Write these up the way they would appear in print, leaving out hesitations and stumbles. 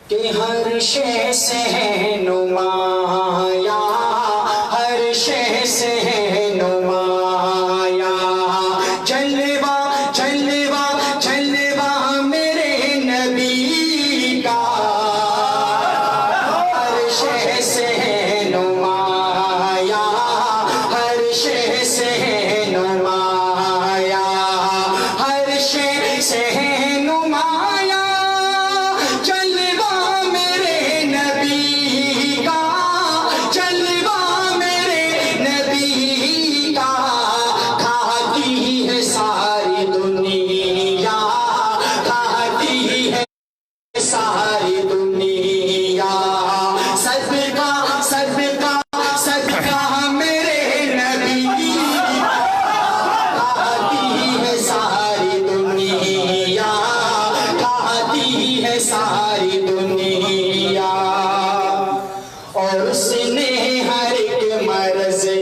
کہ ہر شے سے ہے نمایاں، ہر شے سے ہے نمایاں، جلوہ جلوہ جلوہ میرے نبی کا، ہر شے سے ہے نمایاں، ہر شے سے ہے نمایاں، ہر شے سے ہے نمایاں، ساری دنیا صدقہ صدقہ صدقہ میرے نبی کہتی ہے، ساری دنیا کہتی ہے، ساری دنیا، اور اس نے ہر ایک مرض سے،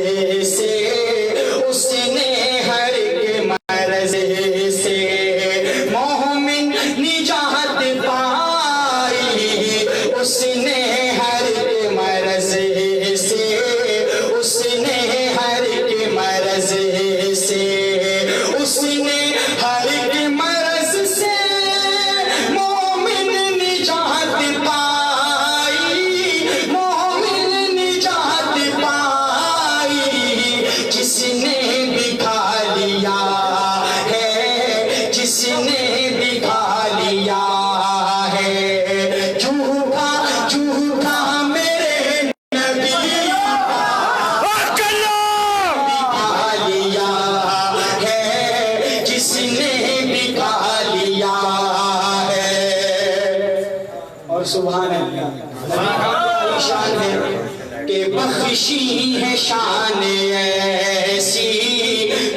اس نے ہر ایک مرض سے مومن نجات پائی، اس نے ہر ایک مرض سے، اس نے ہر ایک مرض سے، اس نے ہر ایک مرض سے مومن نجات پائی، مومن نجات پائی، جس نے بھی کھا لیا ہے، جس نے بھی کھا لیا ہے جھوٹا جھوٹا میرے نبی کا، کھا لیا ہے، جس نے بھی کھا لیا ہے، اور سبحان اللہ شان ہے کہ بخشی ہے شان ایسی،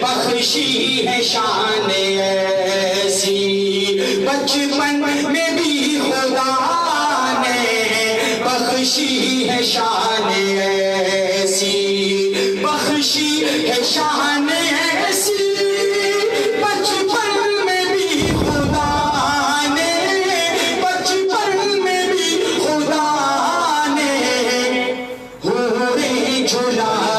بخشی ہے شان ایسی، بچپن میں بھی خدا نے بخشی ہے شان ایسی، بخشی ہے شان ایسی، بچپن میں بھی خدا نے، بچپن میں بھی خدا نے حوریں جھلا